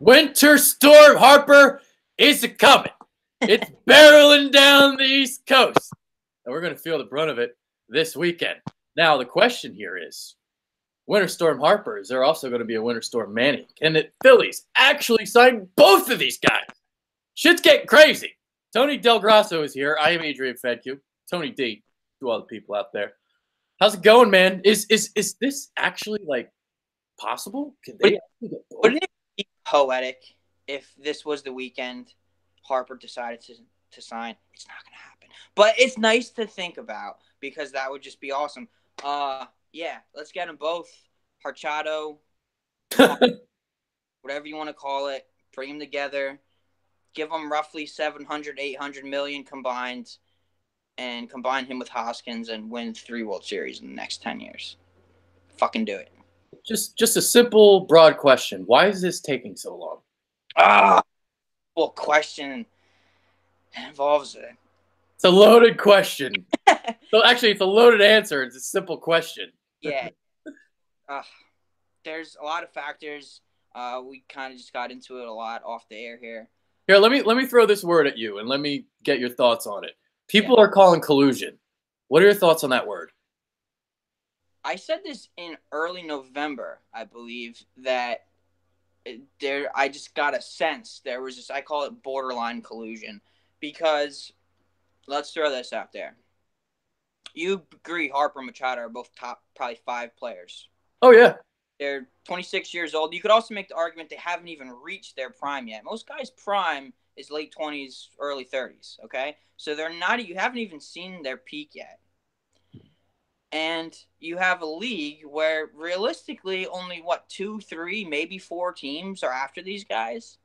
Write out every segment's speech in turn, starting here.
Winter storm Harper is coming. It's barreling down the East Coast. And we're going to feel the brunt of it this weekend. Now, the question here is, Winter Storm Harper, is there also going to be a Winter Storm Manny? Can the Phillies actually sign both of these guys? Shit's getting crazy. Tony Del Grasso is here. I am Adrian Fedke. Tony D, to all the people out there. How's it going, man? Is this actually, like, possible? Can they actually get both? Wouldn't it be poetic if this was the weekend Harper decided to sign? It's not going to happen. But it's nice to think about because that would just be awesome. Yeah, let's get them both. Machado, whatever you want to call it, bring them together. Give them roughly 700, 800 million combined and combine him with Hoskins and win 3 World Series in the next 10 years. Fucking do it. Just a simple, broad question. Why is this taking so long? Well, question involves it. It's a loaded question. So actually, it's a loaded answer. It's a simple question. Yeah. There's a lot of factors. We kind of just got into it a lot off the air here. Here, let me throw this word at you, and let me get your thoughts on it. People are calling collusion. What are your thoughts on that word? I said this in early November, I believe, that I just got a sense there was this, I call it borderline collusion, because let's throw this out there. You agree Harper and Machado are both top probably 5 players. Oh, yeah. They're 26 years old. You could also make the argument they haven't even reached their prime yet. Most guys' prime is late 20s, early 30s, okay? So you haven't even seen their peak yet. And you have a league where realistically only, 2, 3, maybe 4 teams are after these guys?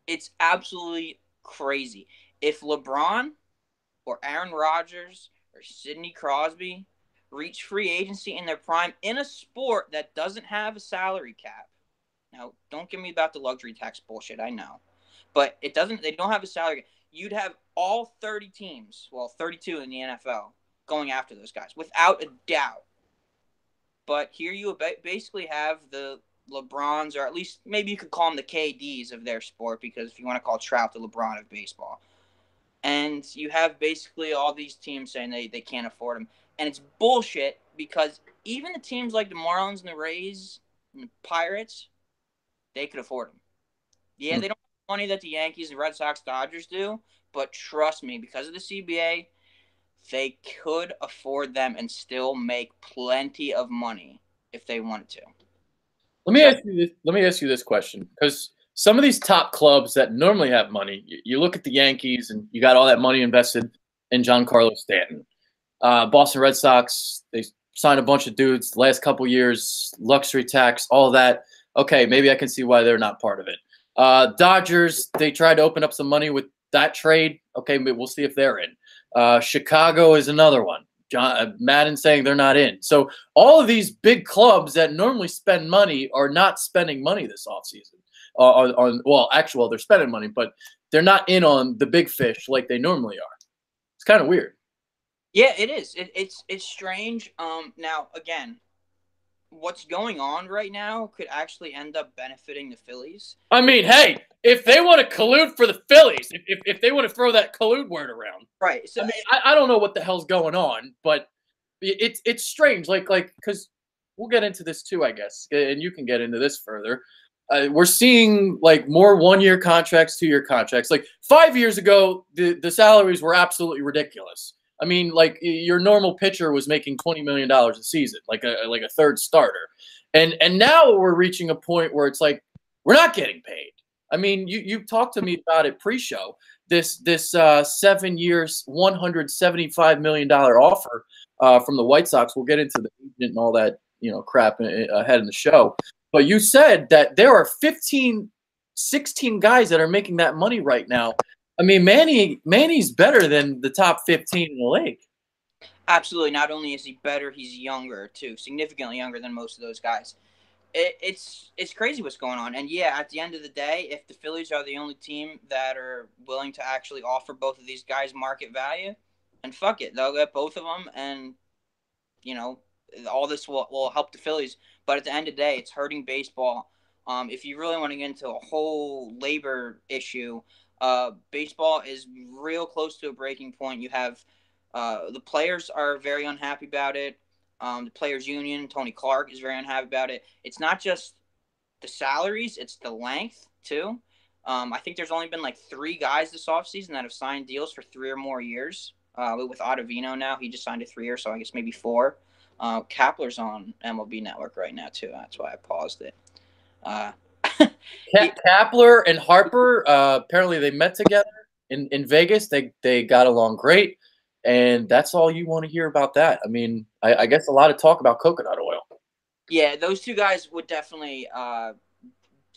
It's absolutely crazy. If LeBron or Aaron Rodgers or Sidney Crosby reach free agency in their prime in a sport that doesn't have a salary cap. Now, don't give me about the luxury tax bullshit, I know. But they don't have a salary cap. You'd have all 30 teams, 32 in the NFL, going after those guys, without a doubt. But here you basically have the LeBrons, or at least maybe you could call them the KDs of their sport, because if you want to call Trout the LeBron of baseball. And you have basically all these teams saying they can't afford him. And it's bullshit, because even the teams like the Marlins and the Rays and the Pirates, they could afford him. Yeah, they don't have the money that the Yankees and Red Sox, Dodgers do, but trust me, because of the CBA, they could afford them and still make plenty of money if they wanted to. Let me ask you this question, because some of these top clubs that normally have money, you look at the Yankees and you got all that money invested in Giancarlo Stanton. Boston Red Sox, they signed a bunch of dudes the last couple years, luxury tax, all that. Okay, maybe I can see why they're not part of it. Dodgers, they tried to open up some money with that trade. Okay, we'll see if they're in. Chicago is another one. Madden saying they're not in. So all of these big clubs that normally spend money are not spending money this offseason. They're spending money, but they're not in on the big fish like they normally are. It's kind of weird. Yeah, it is. It's strange. Now, again, what's going on right now could actually end up benefiting the Phillies. I mean, hey, if they want to collude for the Phillies, if they want to throw that collude word around, right? So I don't know what the hell's going on, but it's strange. Like because we'll get into this too, I guess, and you can get into this further. We're seeing like more 1-year contracts, 2-year contracts. Like 5 years ago, the salaries were absolutely ridiculous. I mean, like your normal pitcher was making $20 million a season, like a third starter, and now we're reaching a point where it's like we're not getting paid. I mean, you talked to me about it pre-show. This 7 years, $175 million offer from the White Sox. We'll get into the agent and all that crap ahead in the show. But you said that there are 15, 16 guys that are making that money right now. I mean, Manny's better than the top 15 in the league. Absolutely. Not only is he better, he's younger too, significantly younger than most of those guys. It's crazy what's going on. And yeah, at the end of the day, if the Phillies are the only team that are willing to actually offer both of these guys market value, and fuck it, they'll get both of them, and all this will help the Phillies. But at the end of the day, it's hurting baseball. If you really want to get into a whole labor issue, baseball is real close to a breaking point. You have the players are very unhappy about it. The players' union, Tony Clark, is very unhappy about it. It's not just the salaries, it's the length too. I think there's only been like 3 guys this offseason that have signed deals for 3 or more years. With Ottavino now, he just signed a 3 year, so I guess maybe 4. Kapler's on MLB Network right now too. That's why I paused it. Uh, Kapler and Harper, apparently they met together in Vegas. They got along great, and that's all you want to hear about that. I mean, I guess a lot of talk about coconut oil. Yeah, those 2 guys would definitely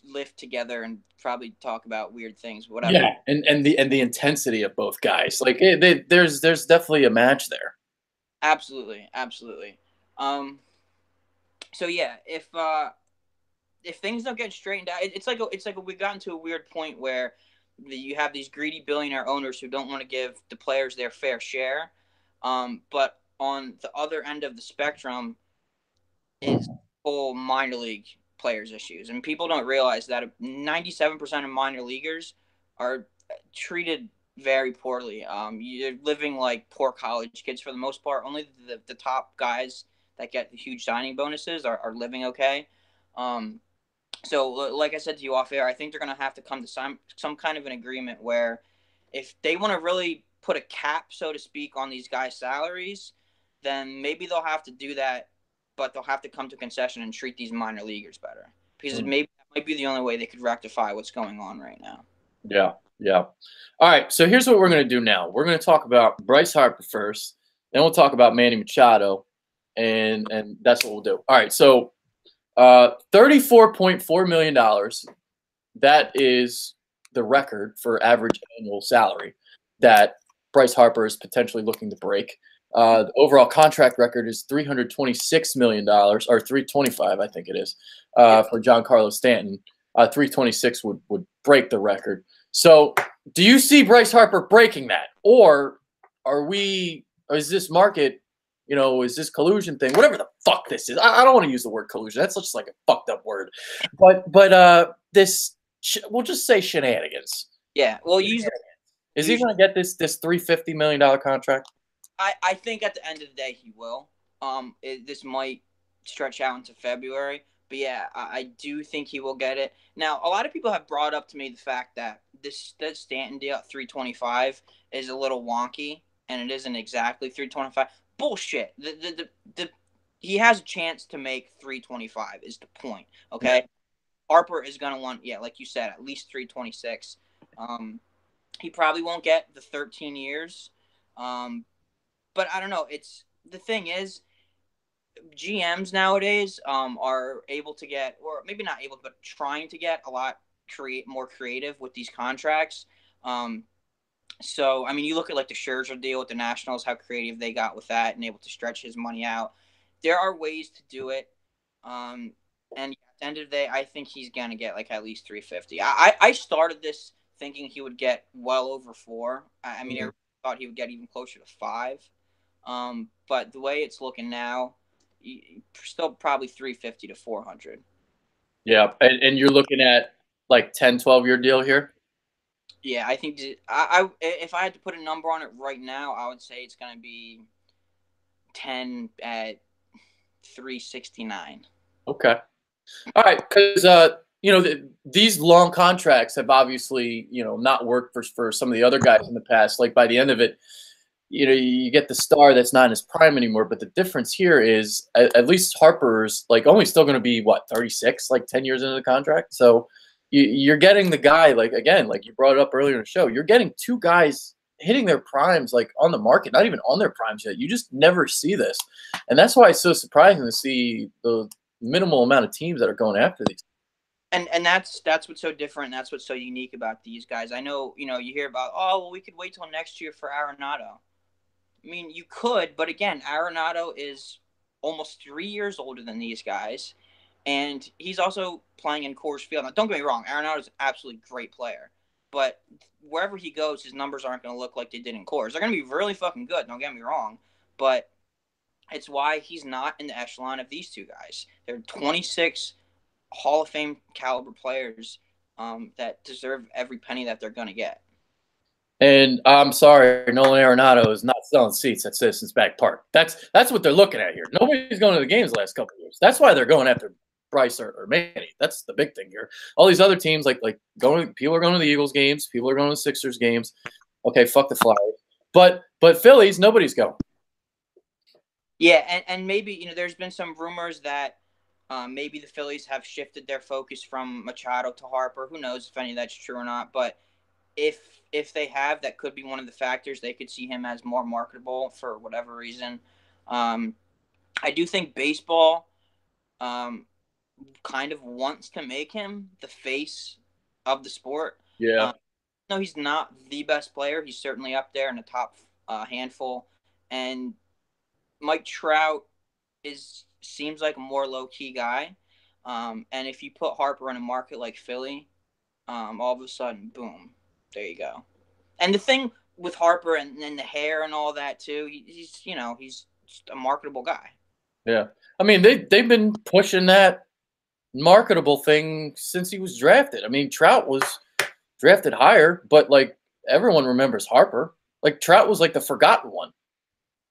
lift together and probably talk about weird things, whatever. Yeah, and the intensity of both guys, like there's definitely a match there. Absolutely, absolutely. So yeah, if things don't get straightened out, it's like we got into a weird point where you have these greedy billionaire owners who don't want to give the players their fair share, but on the other end of the spectrum is whole minor league players issues, and people don't realize that 97% of minor leaguers are treated very poorly. You're living like poor college kids for the most part. Only the top guys that get huge signing bonuses are living okay. So, like I said to you off air, I think they're going to have to come to some kind of an agreement where if they want to really put a cap, so to speak, on these guys' salaries, then maybe they'll have to do that, but they'll have to come to concession and treat these minor leaguers better. Because maybe that might be the only way they could rectify what's going on right now. Yeah, yeah. All right, so here's what we're going to do now. We're going to talk about Bryce Harper first, then we'll talk about Manny Machado, and that's what we'll do. All right, so $34.4 million. That is the record for average annual salary that Bryce Harper is potentially looking to break. The overall contract record is $326 million, or $325, I think it is, for Giancarlo Stanton. 326 would break the record. So, do you see Bryce Harper breaking that, or is this market, is this collusion thing, whatever the fuck this is? I don't want to use the word collusion. That's just like a fucked up word. But this, we'll just say shenanigans. Yeah. Well, is he going to get this $350 million contract? I think at the end of the day he will. This might stretch out into February, but yeah, I do think he will get it. Now, a lot of people have brought up to me the fact that that Stanton deal at 325 is a little wonky, and it isn't exactly 325. Bullshit. He has a chance to make 325 is the point. Okay, yeah. Harper is gonna want, like you said, at least 326. He probably won't get the 13 years. But I don't know. The thing is, GMs nowadays are able to get, or maybe not able, but trying to get a lot more creative with these contracts. So I mean, you look at like the Scherzer deal with the Nationals, how creative they got with that, and able to stretch his money out. There are ways to do it. And at the end of the day, I think he's gonna get like at least 350. I started this thinking he would get well over 4. I mean, I thought he would get even closer to 5. But the way it's looking now, still probably 350 to 400. Yeah, and you're looking at like 10, 12-year deal here? Yeah, I think I if I had to put a number on it right now, I would say it's going to be 10 at 369. Okay. All right, because these long contracts have obviously not worked for some of the other guys in the past. Like by the end of it, you get the star that's not in his prime anymore. But the difference here is at least Harper's like only still going to be 36, like 10 years into the contract. So you're getting the guy, like again, like you brought it up earlier in the show, you're getting 2 guys hitting their primes, like on the market, not even on their primes yet. You just never see this, and that's why it's so surprising to see the minimal amount of teams that are going after these. And that's what's so different. That's what's so unique about these guys. I know, you hear about, we could wait till next year for Arenado. I mean, you could, but again, Arenado is almost 3 years older than these guys, and he's also playing in Coors Field. Now, don't get me wrong, Arenado is an absolutely great player, but wherever he goes, his numbers aren't going to look like they did in Coors. They're going to be really fucking good, don't get me wrong, but it's why he's not in the echelon of these 2 guys. They're 26 Hall of Fame caliber players that deserve every penny that they're going to get. And I'm sorry, Nolan Arenado is not selling seats at Citizens Bank Park. That's what they're looking at here. Nobody's going to the games the last couple of years. That's why they're going after Bryce or Manny. That's the big thing here. All these other teams, like people are going to the Eagles games, people are going to the Sixers games. Okay, fuck the Flyers. But Phillies, nobody's going. Yeah, and maybe there's been some rumors that maybe the Phillies have shifted their focus from Machado to Harper. Who knows if any of that's true or not? But if they have, that could be one of the factors. They could see him as more marketable for whatever reason. I do think baseball kind of wants to make him the face of the sport. Yeah. No, he's not the best player. He's certainly up there in the top handful. And Mike Trout seems like a more low key guy. And if you put Harper in a market like Philly, all of a sudden, boom, there you go. And the thing with Harper and the hair and all that too, he's just a marketable guy. Yeah, I mean they've been pushing that marketable thing since he was drafted. I mean Trout was drafted higher, but like everyone remembers Harper. Like Trout was like the forgotten one.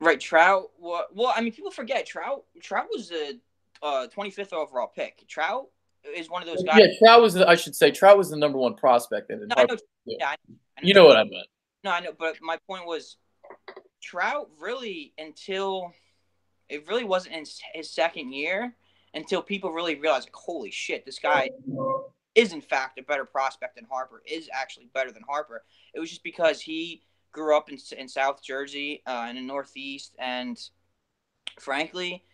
Right, Trout. Well, I mean, people forget Trout. Trout was a 25th overall pick. Trout is one of those guys. Yeah, Trout was. I should say Trout was the number one prospect. And no, I know. Yeah, I know you know what I meant. No, I know. But my point was, Trout really it really wasn't in his second year until people really realized, like, holy shit, this guy is in fact a better prospect than Harper. Is actually better than Harper. It was just because he grew up in South Jersey in the Northeast, and frankly,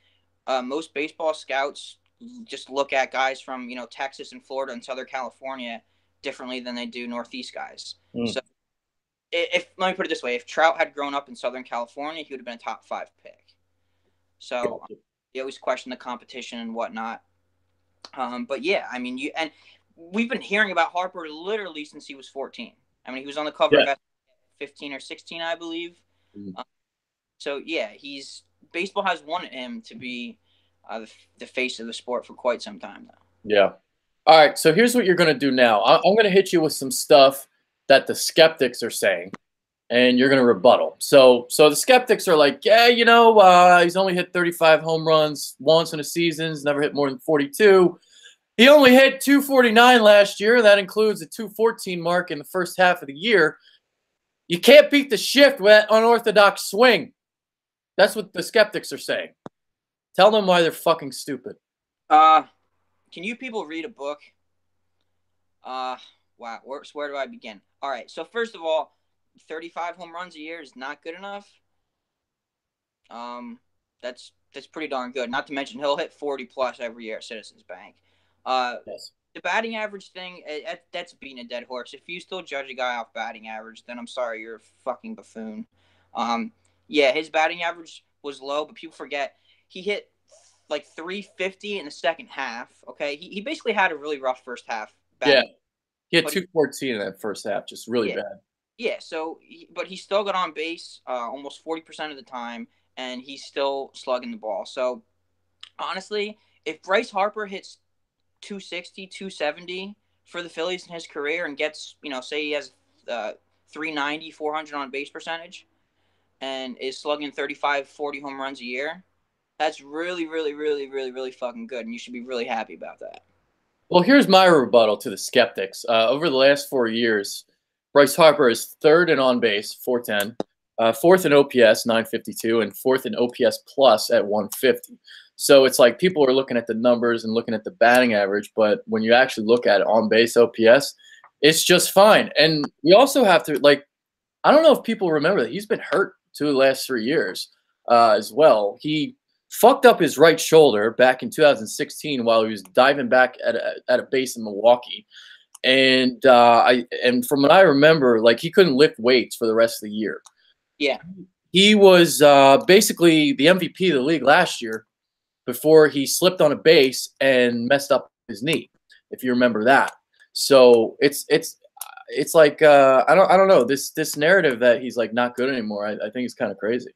most baseball scouts just look at guys from Texas and Florida and Southern California differently than they do Northeast guys. So, if let me put it this way: if Trout had grown up in Southern California, he would have been a top 5 pick. So you always question the competition and whatnot. But yeah, I mean, we've been hearing about Harper literally since he was 14. I mean, he was on the cover of 15 or 16, I believe. So yeah, baseball has wanted him to be the face of the sport for quite some time now. Yeah. All right. So here's what you're going to do now. I'm going to hit you with some stuff that the skeptics are saying, and you're going to rebuttal. So the skeptics are like, yeah, he's only hit 35 home runs once in a season. He's never hit more than 42. He only hit 249 last year. That includes a 214 mark in the first half of the year. You can't beat the shift with that unorthodox swing. That's what the skeptics are saying. Tell them why they're fucking stupid. Can you people read a book? Wow. Where do I begin? All right. So first of all, 35 home runs a year is not good enough. That's pretty darn good. Not to mention he'll hit 40 plus every year at Citizens Bank. Yes. The batting average thing, that's beating a dead horse. If you still judge a guy off batting average, then I'm sorry, you're a fucking buffoon. Yeah, his batting average was low, but people forget he hit like 350 in the second half. Okay, he basically had a really rough first half. Yeah, he had 214 in that first half, just really bad. Yeah, but he still got on base almost 40% of the time, and he's still slugging the ball. So honestly, if Bryce Harper hits 260, 270 for the Phillies in his career and gets, say he has 390, 400 on base percentage and is slugging 35, 40 home runs a year, that's really, really, really, really, really fucking good, and you should be really happy about that. Well, here's my rebuttal to the skeptics. Over the last 4 years, Bryce Harper is third in on base, 410, fourth in OPS, 952, and fourth in OPS plus at 150. So it's like people are looking at the numbers and looking at the batting average, but when you actually look at it on base OPS, it's just fine. And we also have to, I don't know if people remember that he's been hurt 2 of the last 3 years as well. He fucked up his right shoulder back in 2016 while he was diving back at a base in Milwaukee. And from what I remember, he couldn't lift weights for the rest of the year. Yeah. He was basically the MVP of the league last year before he slipped on a base and messed up his knee, if you remember that. So it's like I don't know, this narrative that he's not good anymore. I think it's kind of crazy.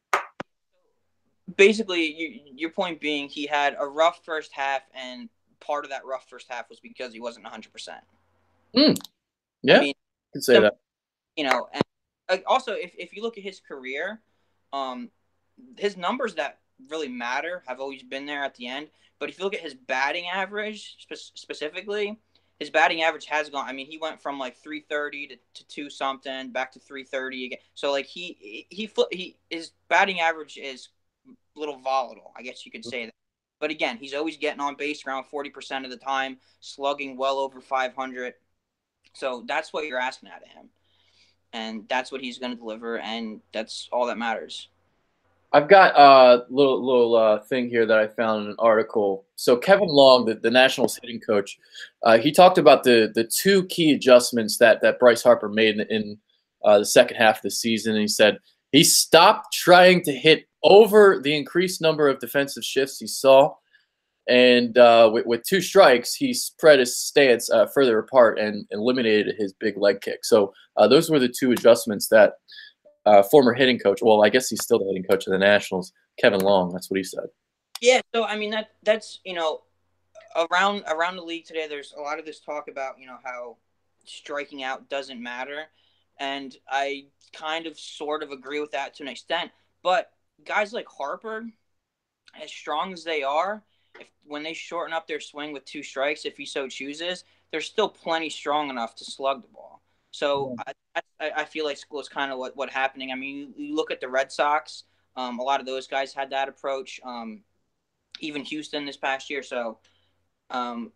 Basically, your point being he had a rough first half and part of that rough first half was because he wasn't 100%. Yeah, I mean, I can say that. You know, and also if you look at his career, his numbers that really matter have always been there at the end. But if you look at his batting average specifically, his batting average has gone. I mean, he went from like 330 to 2 something back to 330 again. So like his batting average is a little volatile, I guess you could say that. But again, he's always getting on base around 40% of the time, slugging well over 500. So that's what you're asking out of him, and that's what he's going to deliver, and that's all that matters. I've got a little thing here that I found in an article. So Kevin Long, the Nationals hitting coach, he talked about the two key adjustments that Bryce Harper made in the second half of the season. And he said he stopped trying to hit over the increased number of defensive shifts he saw. And with 2 strikes, he spread his stance further apart and eliminated his big leg kick. So those were the 2 adjustments that former hitting coach, well, I guess he's still the hitting coach of the Nationals, Kevin Long. That's what he said. Yeah, so I mean that's around the league today. There's a lot of this talk about how striking out doesn't matter, and I kind of sort of agree with that to an extent. But guys like Harper, as strong as they are, when they shorten up their swing with 2 strikes, if he so chooses, they're still plenty strong enough to slug the ball. So I feel like school is kind of what happening. I mean, you look at the Red Sox. A lot of those guys had that approach. Even Houston this past year. So, on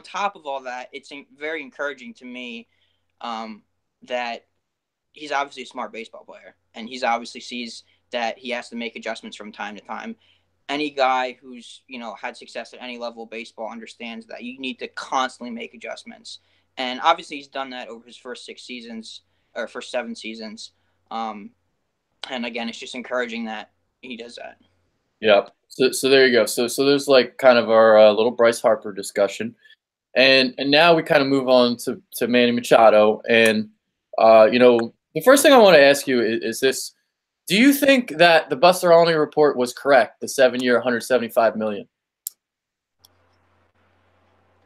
top of all that, it's very encouraging to me that he's obviously a smart baseball player, and he's obviously sees that he has to make adjustments from time to time. Any guy who's had success at any level of baseball understands that you need to constantly make adjustments. And obviously he's done that over his first 6 seasons or first 7 seasons. And again, it's just encouraging that he does that. Yeah. So there you go. So there's like kind of our little Bryce Harper discussion, and now we kind of move on to Manny Machado. And the first thing I want to ask you is this: do you think that the Buster Olney report was correct? The 7-year, $175 million.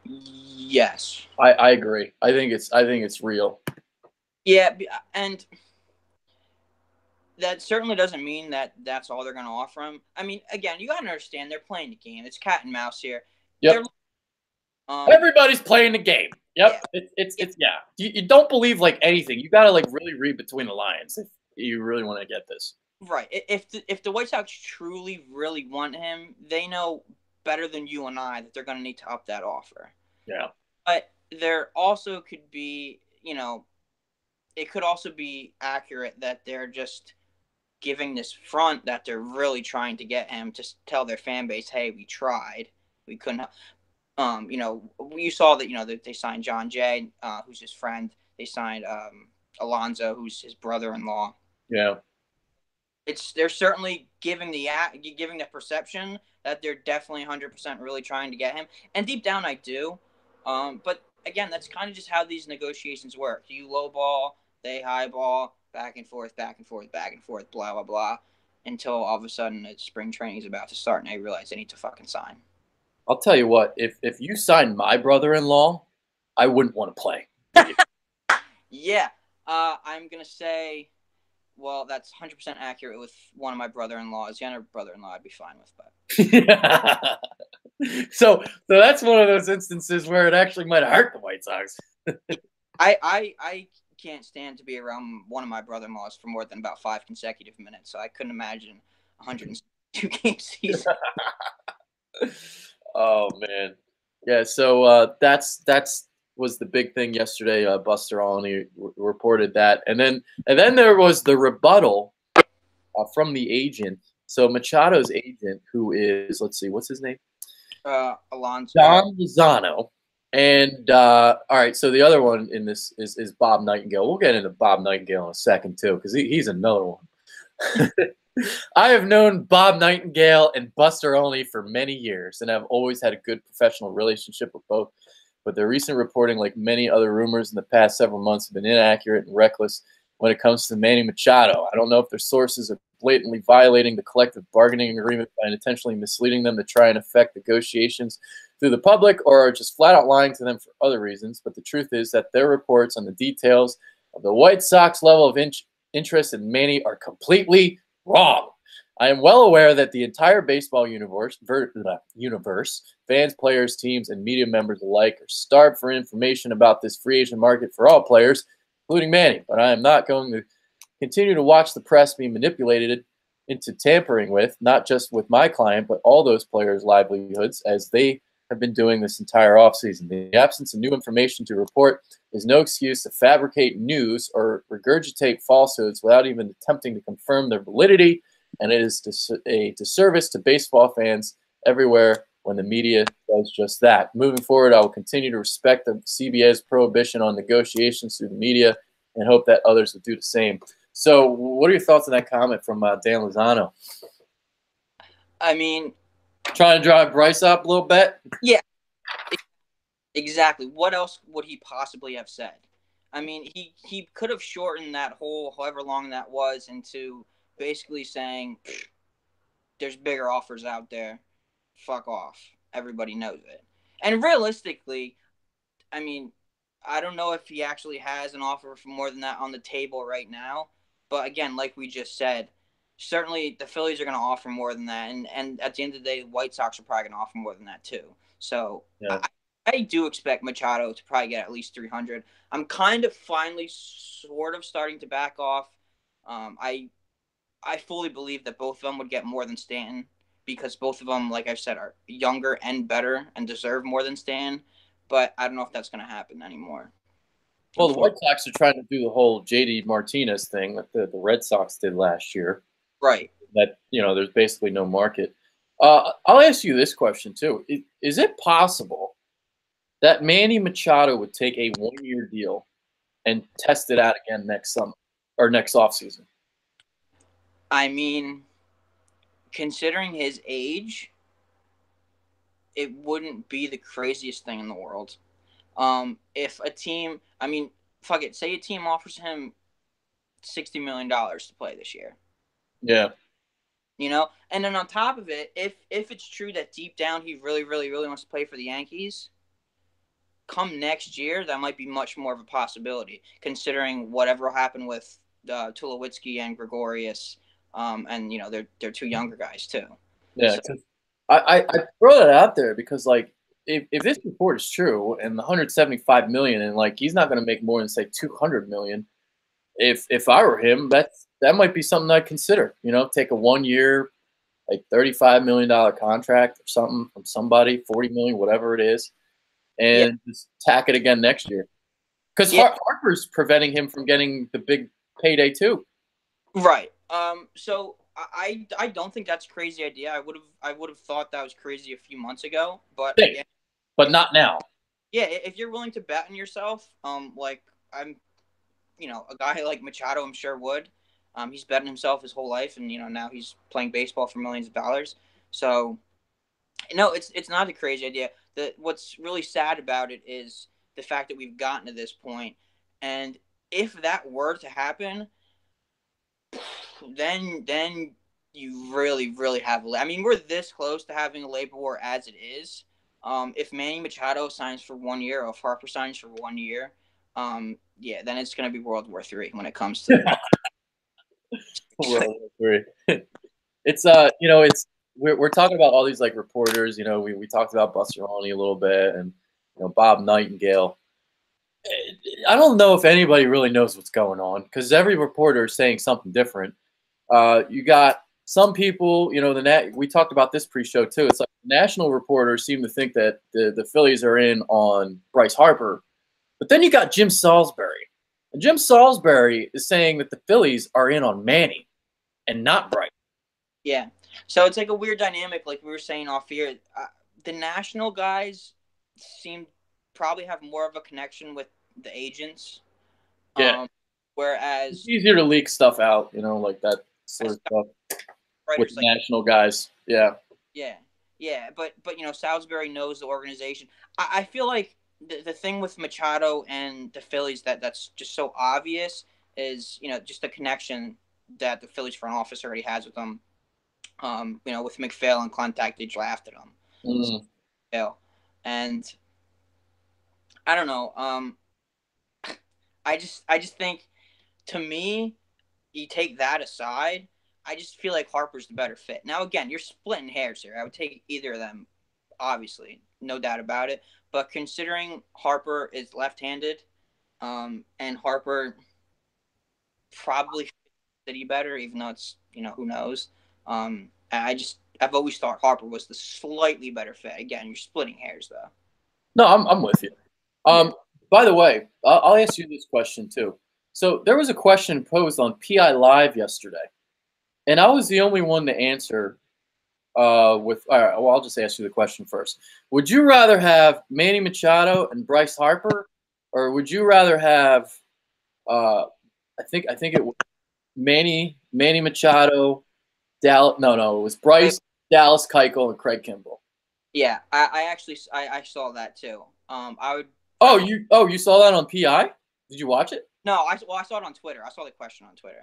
Yes, I agree. I think it's real. Yeah, and that certainly doesn't mean that that's all they're going to offer him. I mean, again, you got to understand they're playing the game. It's cat and mouse here. Yep. Everybody's playing the game. Yep. Yeah. It's You don't believe like anything. You got to like really read between the lines if you really want to get this. Right. If the White Sox truly really want him, they know better than you and I that they're going to need to up that offer. Yeah. But there also could be, it could also be accurate that they're just giving this front that they're really trying to get him to tell their fan base, hey, we tried, we couldn't. You saw that that they signed John Jay, who's his friend. They signed Alonso, who's his brother-in-law. Yeah, they're certainly giving the perception that they're definitely 100% really trying to get him, and deep down I do. But again, that's kind of just how these negotiations work. You lowball, they highball, back and forth, back and forth, back and forth, blah, blah, blah, until all of a sudden spring training is about to start and they realize they need to fucking sign. I'll tell you what, if you signed my brother-in-law, I wouldn't want to play. Yeah. I'm going to say, well, that's 100% accurate with one of my brother-in-laws. The other brother-in-law I'd be fine with. But So that's one of those instances where it actually might hurt the White Sox. I can't stand to be around one of my brother-in-laws for more than about 5 consecutive minutes, so I couldn't imagine 102 game season. Oh man, yeah. So that's was the big thing yesterday. Buster Olney reported that, and then there was the rebuttal from the agent. So Machado's agent, who is, let's see, what's his name? Alonso. Don Lozano. And all right, so the other one in this is Bob Nightingale. We'll get into Bob Nightingale in a second too, because he's another one. I have known Bob Nightingale and Buster Olney for many years, and have always had a good professional relationship with both. But their recent reporting, like many other rumors in the past several months, have been inaccurate and reckless when it comes to Manny Machado. I don't know if their sources are blatantly violating the collective bargaining agreement by intentionally misleading them to try and affect negotiations through the public, or are just flat out lying to them for other reasons. But the truth is that their reports on the details of the White Sox level of interest in Manny are completely wrong. I am well aware that the entire baseball universe, fans, players, teams, and media members alike, are starved for information about this free agent market for all players, including Manny. But I am not going to continue to watch the press be manipulated into tampering with, not just with my client, but all those players' livelihoods, as they have been doing this entire offseason. The absence of new information to report is no excuse to fabricate news or regurgitate falsehoods without even attempting to confirm their validity, and it is a disservice to baseball fans everywhere when the media does just that. Moving forward, I will continue to respect the CBA's prohibition on negotiations through the media and hope that others will do the same. So what are your thoughts on that comment from Dan Lozano? I mean, trying to drive Bryce up a little bit? Yeah, exactly. What else would he possibly have said? I mean, he could have shortened that whole, however long that was, into basically saying, there's bigger offers out there. Fuck off. Everybody knows it. And realistically, I mean, I don't know if he actually has an offer for more than that on the table right now. But again, like we just said, certainly the Phillies are going to offer more than that. And at the end of the day, the White Sox are probably going to offer more than that too. So yeah. I do expect Machado to probably get at least 300. I'm kind of finally sort of starting to back off. I fully believe that both of them would get more than Stanton because both of them, like I've said, are younger and better and deserve more than Stanton. But I don't know if that's going to happen anymore. Well, the White Sox are trying to do the whole JD Martinez thing that the Red Sox did last year. Right. That, there's basically no market. I'll ask you this question, too. Is it possible that Manny Machado would take a one-year deal and test it out again next summer or next offseason? I mean, considering his age, it wouldn't be the craziest thing in the world. If a team, I mean, fuck it, say a team offers him $60 million to play this year. Yeah. And then on top of it, if it's true that deep down he really, really, really wants to play for the Yankees, come next year, that might be much more of a possibility, considering whatever will happen with Tulowitzki and Gregorius, and they're two younger guys too. Yeah, so. I throw that out there because, like, if this report is true and the 175 million, and like he's not going to make more than say 200 million, if I were him, that might be something I'd consider. Take a 1 year, like $35 million contract or something from somebody, 40 million, whatever it is, and just tack it again next year. Because Harper's preventing him from getting the big payday too. Right. So I don't think that's a crazy idea. I would have thought that was crazy a few months ago, but again, but not now. Yeah, if you're willing to bet on yourself, like I'm, a guy like Machado, I'm sure would. He's betting himself his whole life, and now he's playing baseball for millions of dollars. So, no, it's not a crazy idea. What's really sad about it is the fact that we've gotten to this point, and if that were to happen, then you really, really have. I mean, we're this close to having a labor war as it is. If Manny Machado signs for 1 year, or if Harper signs for 1 year, then it's going to be World War III when it comes to World War III. It's we're talking about all these like reporters. We talked about Buster Olney a little bit, and Bob Nightingale. I don't know if anybody really knows what's going on because every reporter is saying something different. You got some people, we talked about this pre-show too. It's like national reporters seem to think that the Phillies are in on Bryce Harper, but then you got Jim Salisbury, and Jim Salisbury is saying that the Phillies are in on Manny and not Bryce. Yeah, so it's like a weird dynamic, like we were saying off here. The national guys seem probably have more of a connection with the agents. Yeah. Whereas it's easier to leak stuff out, like that sort of stuff with like, national guys. Yeah. Yeah. But Salisbury knows the organization. I feel like the thing with Machado and the Phillies that's just so obvious is, just the connection that the Phillies front office already has with them. With McPhail in contact, they drafted him. Mm. So, and I don't know. I just think, to me, you take that aside, I just feel like Harper's the better fit. Now, again, you're splitting hairs here. I would take either of them, obviously, no doubt about it. But considering Harper is left-handed, and Harper probably fits the city better, even though it's, who knows. I've always thought Harper was the slightly better fit. Again, you're splitting hairs though. No, I'm with you. Yeah. By the way, I'll ask you this question too. So there was a question posed on PI Live yesterday, and I was the only one to answer. With all right, well, I'll just ask you the question first. Would you rather have Manny Machado and Bryce Harper, or would you rather have? I think it was Manny Machado, No, it was Bryce, Dallas Keuchel, and Craig Kimbrell. Yeah, I actually I saw that too. I would. You saw that on PI? Did you watch it? No, I saw it on Twitter. I saw the question on Twitter.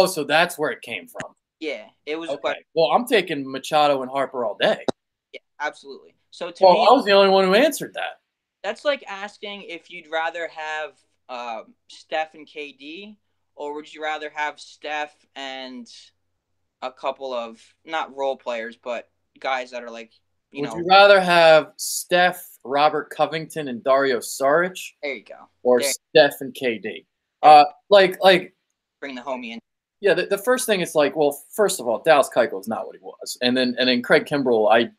So that's where it came from. Yeah, it was a Okay. question. Well, I'm taking Machado and Harper all day. Yeah, absolutely. So to Well, me, I was the only one who answered that. that's like asking if you'd rather have Steph and KD, or would you rather have Steph and a couple of not role players, but guys that are like, Would you rather have Steph, Robert Covington, and Dario Saric, there you go, or there, Steph and KD? Bring the homie in. Yeah, the first thing is like, well, first of all, Dallas Keuchel is not what he was, and then Craig Kimbrell,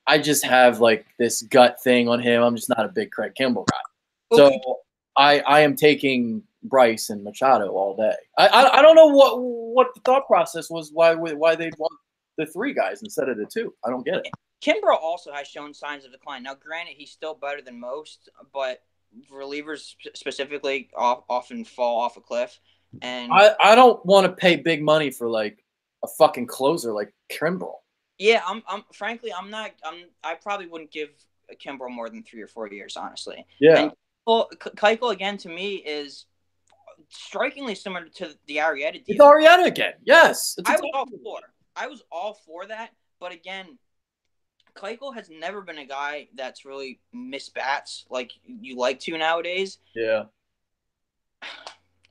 I just have like this gut thing on him. I'm just not a big Craig Kimbrell guy, so I am taking Bryce and Machado all day. I don't know what the thought process was, why they'd want the three guys instead of the two. I don't get it. Kimbrell also has shown signs of decline. Now, granted, he's still better than most, but relievers specifically often fall off a cliff. And I don't want to pay big money for like a fucking closer like Kimbrell. Yeah, frankly, I probably wouldn't give Kimbrell more than 3 or 4 years, honestly. Yeah. And Keuchel, again, to me, is strikingly similar to the Arrieta deal. It's Arrieta again. Yes. I was all for that, but again, Keuchel has never been a guy that's really missed bats like you like to nowadays. Yeah.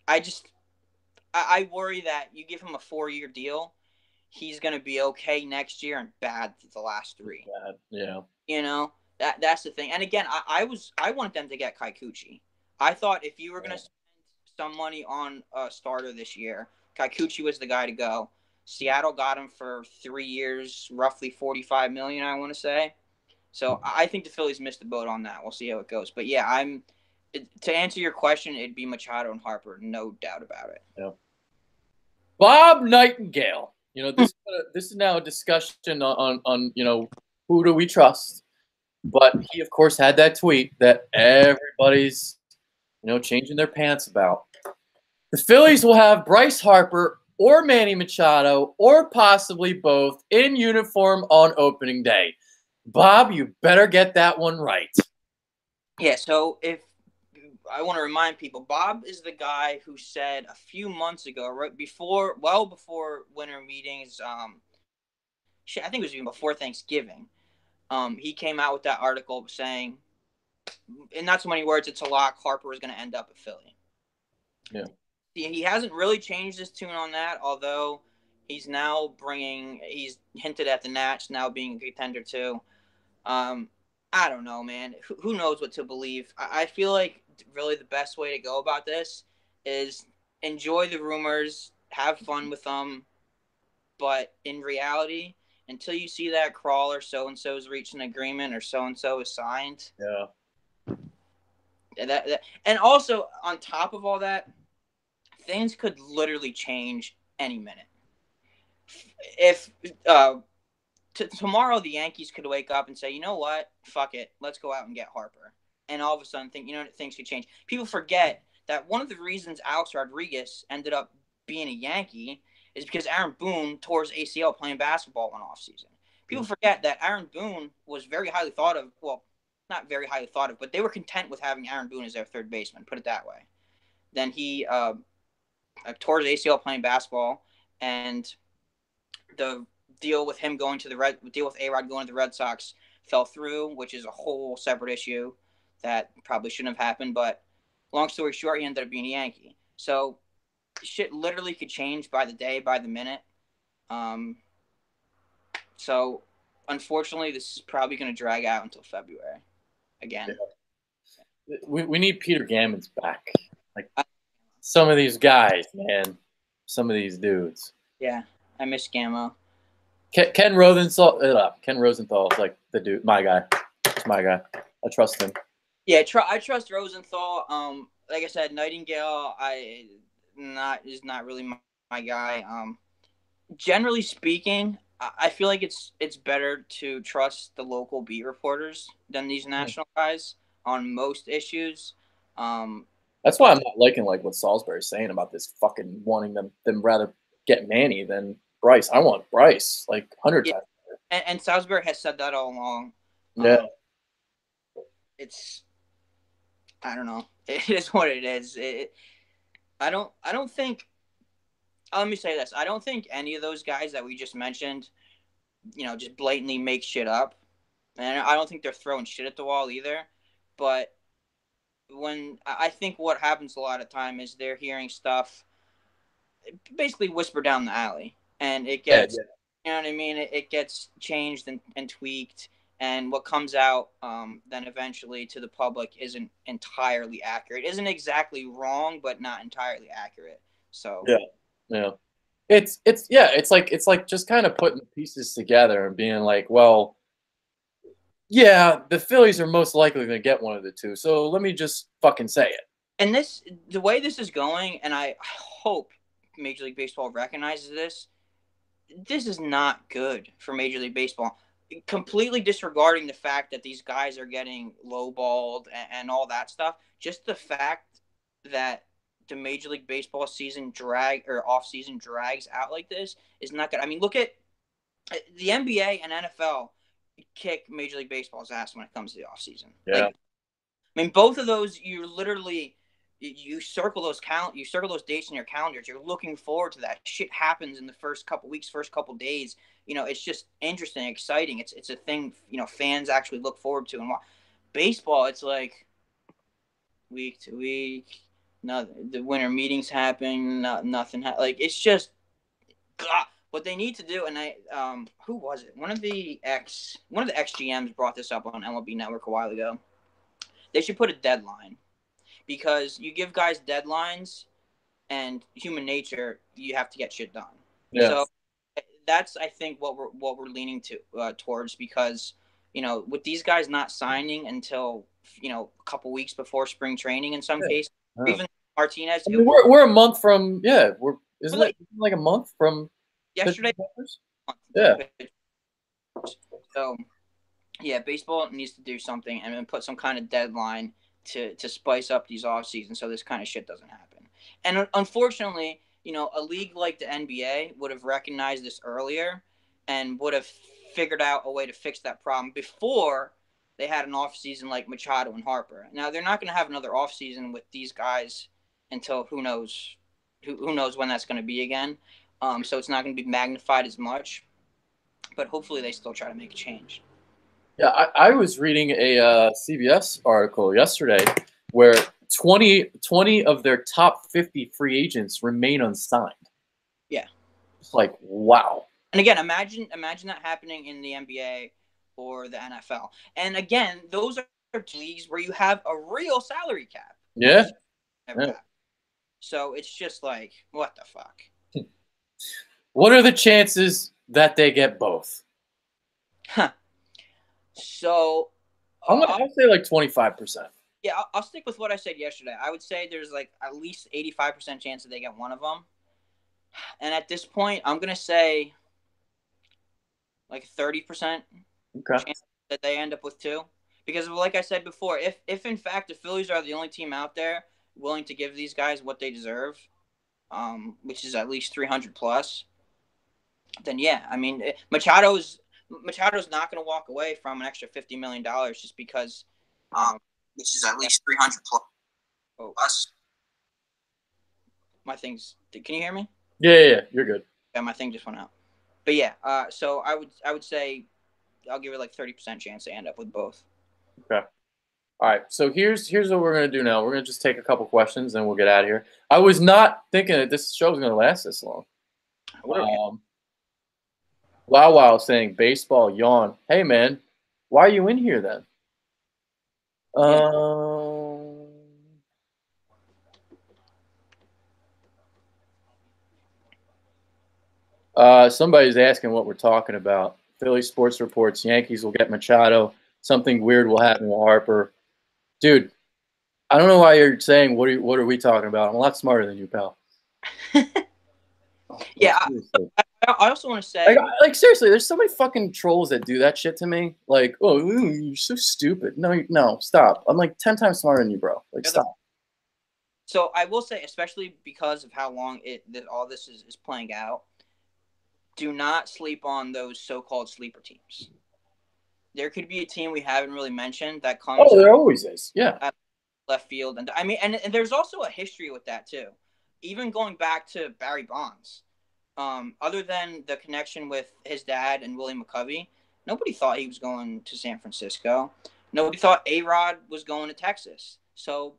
I worry that you give him a 4-year deal, he's going to be okay next year and bad the last 3. Bad. Yeah. That's the thing. And again, I wanted them to get Kikuchi. I thought if you were going to spend some money on a starter this year, Kikuchi was the guy to go. Seattle got him for 3 years, roughly $45 million, I want to say. So I think the Phillies missed the boat on that. We'll see how it goes. But yeah, to answer your question, it'd be Machado and Harper, no doubt about it. Yeah. Bob Nightingale. This is now a discussion on who do we trust. But he, of course, had that tweet that everybody's changing their pants about. The Phillies will have Bryce Harper or Manny Machado or possibly both in uniform on opening day. Bob, you better get that one right. Yeah, so if I want to remind people, Bob is the guy who said a few months ago, before winter meetings, I think it was even before Thanksgiving, he came out with that article saying, in not so many words, it's a lock, Harper is going to end up at Philly. Yeah. He hasn't really changed his tune on that, although he's hinted at the Nats now being a contender too. I don't know, man. Who knows what to believe? I feel like really the best way to go about this is enjoy the rumors, have fun with them, but in reality, until you see that crawler, so-and-so's reached an agreement or so-and-so is signed. Yeah. And also, on top of all that, things could literally change any minute. If tomorrow the Yankees could wake up and say, you know what, fuck it, let's go out and get Harper. And all of a sudden things could change. People forget that one of the reasons Alex Rodriguez ended up being a Yankee is because Aaron Boone tore his ACL playing basketball one offseason. People forget that Aaron Boone was very highly thought of. Well, not very highly thought of, but they were content with having Aaron Boone as their third baseman, put it that way. Then he tore his ACL playing basketball, and the deal with him going to deal with A-Rod going to the Red Sox fell through, which is a whole separate issue that probably shouldn't have happened. But long story short, he ended up being a Yankee. So shit literally could change by the day, by the minute. So unfortunately, this is probably going to drag out until February again. Yeah. We need Peter Gammons back. Like some of these guys, man. Some of these dudes. Yeah, I miss Gammo. Ken Rosenthal. Ken Rosenthal is like the dude. My guy. It's my guy. I trust him. Yeah, I trust Rosenthal. Like I said, Nightingale, is not really my guy. Generally speaking, I feel like it's better to trust the local beat reporters than these national guys on most issues. That's why I'm not liking like what Salisbury's saying about this fucking wanting them rather get Manny than Bryce. I want Bryce like 100 yeah, times. and Salisbury has said that all along. Yeah. It's I don't know. It is what it is. I don't think. Let me say this. I don't think any of those guys that we just mentioned, just blatantly make shit up, and I don't think they're throwing shit at the wall either. But when I think what happens a lot of time is they're hearing stuff, basically whisper down the alley, and it gets, you know what I mean? It gets changed and tweaked. And what comes out then eventually to the public isn't entirely accurate. It isn't exactly wrong, but not entirely accurate. So yeah. It's like just kind of putting the pieces together and being like, well, yeah, the Phillies are most likely going to get one of the two. So let me just fucking say it. And the way this is going, and I hope Major League Baseball recognizes this. This is not good for Major League Baseball. Completely disregarding the fact that these guys are getting lowballed and all that stuff. Just the fact that the Major League Baseball season off season drags out like this is not good. I mean, look at the NBA and NFL kick Major League Baseball's ass when it comes to the off season. Yeah. Like, I mean, both of those, you circle those dates in your calendars. You're looking forward to that. Shit happens in the first couple weeks, first couple days. It's just interesting, exciting. It's a thing, fans actually look forward to. And baseball, it's like week to week. Nothing. The winter meetings happen. Nothing. It's just God. What they need to do, and who was it? One of the ex GMs brought this up on MLB Network a while ago. They should put a deadline, because you give guys deadlines, and human nature, you have to get shit done. Yeah. So that's, I think, what we're leaning towards, because with these guys not signing until a couple weeks before spring training in some cases, even Martinez. I mean, we're a month from isn't it like a month from yesterday? Yeah. So yeah, baseball needs to do something and then put some kind of deadline to spice up these off seasons so this kind of shit doesn't happen. And unfortunately, a league like the NBA would have recognized this earlier and would have figured out a way to fix that problem before they had an off season like Machado and Harper. Now they're not going to have another off season with these guys until who knows when that's going to be again. So it's not going to be magnified as much, but hopefully they still try to make a change. Yeah, I was reading a CBS article yesterday where 20 of their top 50 free agents remain unsigned. Yeah. It's like, wow. And again, imagine that happening in the NBA or the NFL. And again, those are leagues where you have a real salary cap. Yeah. So it's just like, what the fuck? What are the chances that they get both? Huh. So I'll say like 25%. Yeah, I'll stick with what I said yesterday. I would say there's like at least 85% chance that they get one of them. And at this point, I'm going to say like 30% chance that they end up with two. Because like I said before, if in fact the Phillies are the only team out there willing to give these guys what they deserve, which is at least 300 plus, then yeah, I mean, Machado's not going to walk away from an extra $50 million just because, which is at least 300 plus. My thing's. Can you hear me? Yeah, you're good. Yeah, my thing just went out. But yeah, so I would say I'll give it like 30% chance to end up with both. Okay. All right. So here's what we're gonna do now. We're gonna just take a couple questions and we'll get out of here. I was not thinking that this show was gonna last this long. What are, Wow saying baseball yawn. Hey man, why are you in here then? yeah. Um, somebody's asking what we're talking about. Philly sports reports: Yankees will get Machado. Something weird will happen with Harper. Dude, I don't know why you're saying what are we talking about? I'm a lot smarter than you, pal. Like, Yeah. seriously. I also want to Like, say like seriously, there's so many fucking trolls that do that shit to me. Like, oh, you're so stupid. No, stop. I'm like 10 times smarter than you, bro. Like, stop. so I will say, especially because of how long all this is playing out, do not sleep on those so-called sleeper teams. There could be a team we haven't really mentioned that comes Oh, out there always is. Yeah. at left field, and I mean, and there's also a history with that too. Even going back to Barry Bonds, other than the connection with his dad and Willie McCovey, nobody thought he was going to San Francisco. Nobody thought A-Rod was going to Texas. So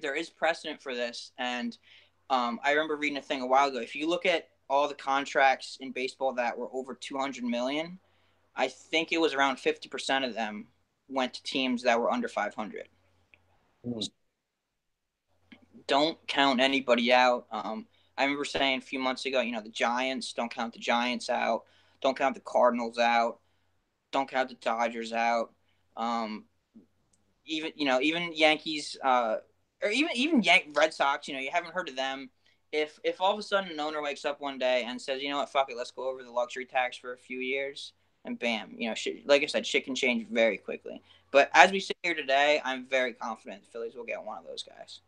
there is precedent for this, and I remember reading a thing a while ago. If you look at all the contracts in baseball that were over 200 million, I think it was around 50% of them went to teams that were under 500. Mm. Don't count anybody out. I remember saying a few months ago, the Giants, don't count the Giants out. Don't count the Cardinals out. Don't count the Dodgers out. Um, even Yankees, or even Red Sox. You haven't heard of them. If all of a sudden an owner wakes up one day and says, you know what, fuck it, let's go over the luxury tax for a few years, and bam, shit, like I said, shit can change very quickly. But as we sit here today, I'm very confident the Phillies will get one of those guys.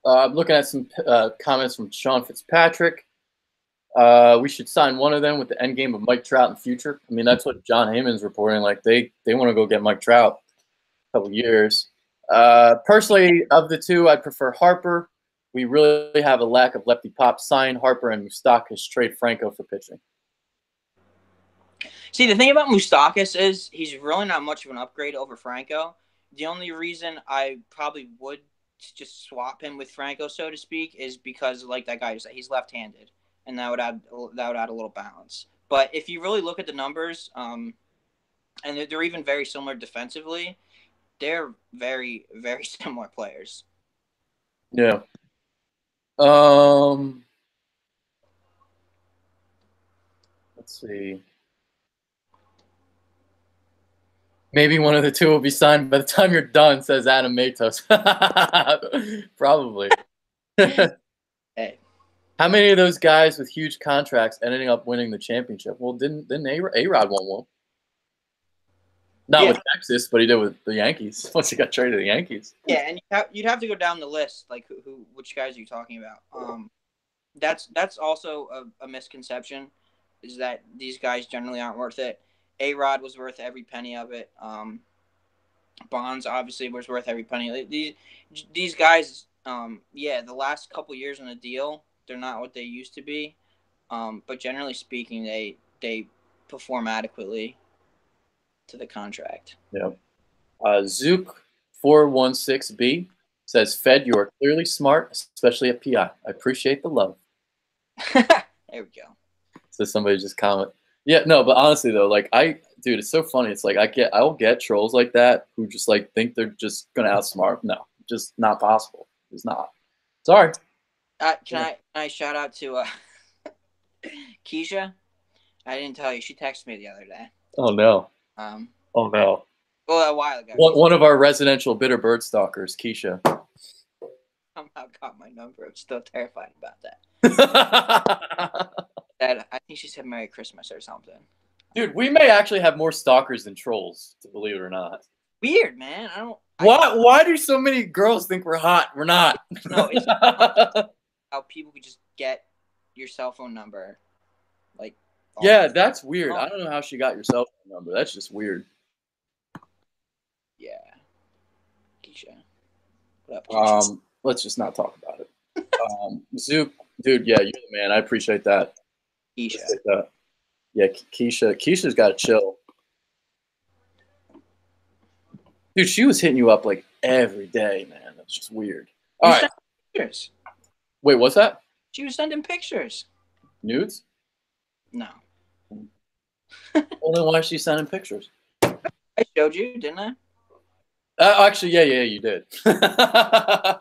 I'm looking at some comments from Sean Fitzpatrick. We should sign one of them with the end game of Mike Trout in the future. I mean, that's what John Heyman's reporting. Like they want to go get Mike Trout a couple years. Personally, of the two, I prefer Harper. We really have a lack of lefty pop. Sign Harper and Moustakas, trade Franco for pitching. See, the thing about Moustakas is he's really not much of an upgrade over Franco. The only reason I probably would just swap him with Franco, so to speak, is because, like that guy said, he's left-handed, and that would add a little balance. But if you really look at the numbers, and they're even very similar defensively, they're very, very similar players. Yeah. Let's see. Maybe one of the two will be signed by the time you're done, says Adam Matos. Probably. Hey. How many of those guys with huge contracts ending up winning the championship? Well, didn't A-Rod won one? Not with Texas, but he did with the Yankees once he got traded to the Yankees. Yeah, and you'd have to go down the list, like which guys are you talking about? That's also a misconception, is that these guys generally aren't worth it. A-Rod was worth every penny of it. Bonds obviously was worth every penny. These guys, the last couple years on the deal, they're not what they used to be. But generally speaking, they perform adequately to the contract. Yeah. Zook416B says, Fed, you are clearly smart, especially at PI. I appreciate the love. There we go. So somebody just comment. Yeah, no, but honestly though, like dude, it's so funny. It's like I'll get trolls like that who just like think they're just gonna outsmart. No, just not possible. It's not. Sorry. Can I shout out to Keisha? I didn't tell you. She texted me the other day. Oh no. Oh no. Well, a while ago. One of our residential bitter bird stalkers, Keisha. Somehow got my number. I'm still terrified about that. I think she said Merry Christmas or something. Dude, we may actually have more stalkers than trolls, to believe it or not. Weird, man. Why do so many girls think we're hot? We're not. No, it's how people could just get your cell phone number. Like, yeah, that's weird. I don't know how she got your cell phone number. That's just weird. Yeah. Keisha. What up, Keisha? Let's just not talk about it. Zook Dude, yeah, you're the man. I appreciate that. Isha. Appreciate that. Yeah, Keisha's got to chill. Dude, she was hitting you up like every day, man. That's just weird. All right. Pictures. Wait, what's that? She was sending pictures. Nudes? No. Well, then why is she sending pictures? I showed you, didn't I? Actually, yeah, you did. Yeah,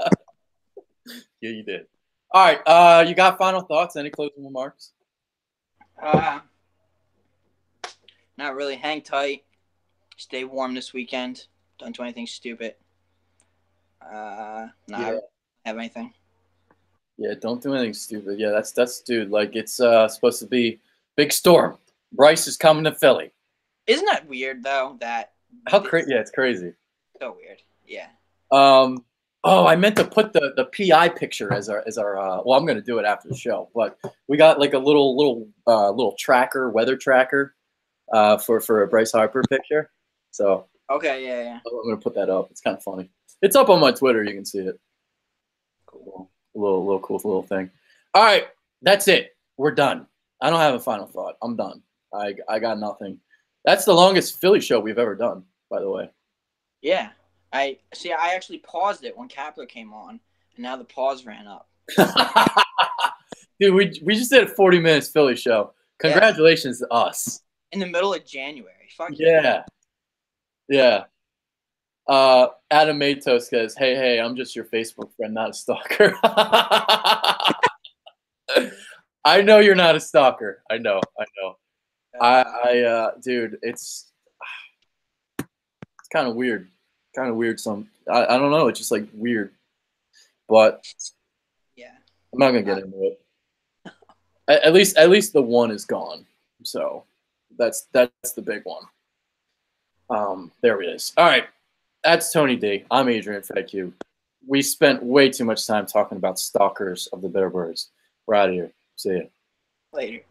you did. All right. You got final thoughts? Any closing remarks? Not really. Hang tight. Stay warm this weekend. Don't do anything stupid. I don't have anything. Yeah, don't do anything stupid. Yeah, that's dude. Like it's supposed to be big storm. Bryce is coming to Philly. Isn't that weird though? That how crazy? Yeah, it's crazy. So weird. Yeah. Oh, I meant to put the PI picture as our well, I'm gonna do it after the show, but we got like a little tracker, weather tracker, for a Bryce Harper picture. So okay, yeah. I'm gonna put that up. It's kind of funny. It's up on my Twitter. You can see it. Cool. A little cool little thing. All right, that's it. We're done. I don't have a final thought. I'm done. I got nothing. That's the longest Philly show we've ever done, by the way. Yeah. I actually paused it when Kapler came on, and now the pause ran up. Dude, we just did a 40 minutes Philly show. Congratulations to us. In the middle of January. Fuck yeah. Yeah. Adam Matos says, hey, I'm just your Facebook friend, not a stalker. I know you're not a stalker. I know. Dude, it's kind of weird. I don't know. It's just like weird, but yeah, I'm not gonna get into it. At least the one is gone. So that's the big one. There it is. All right, that's Tony D. I'm Adrian. Thank you. We spent way too much time talking about stalkers of the Bitterbirds. We're out of here. See ya. Later.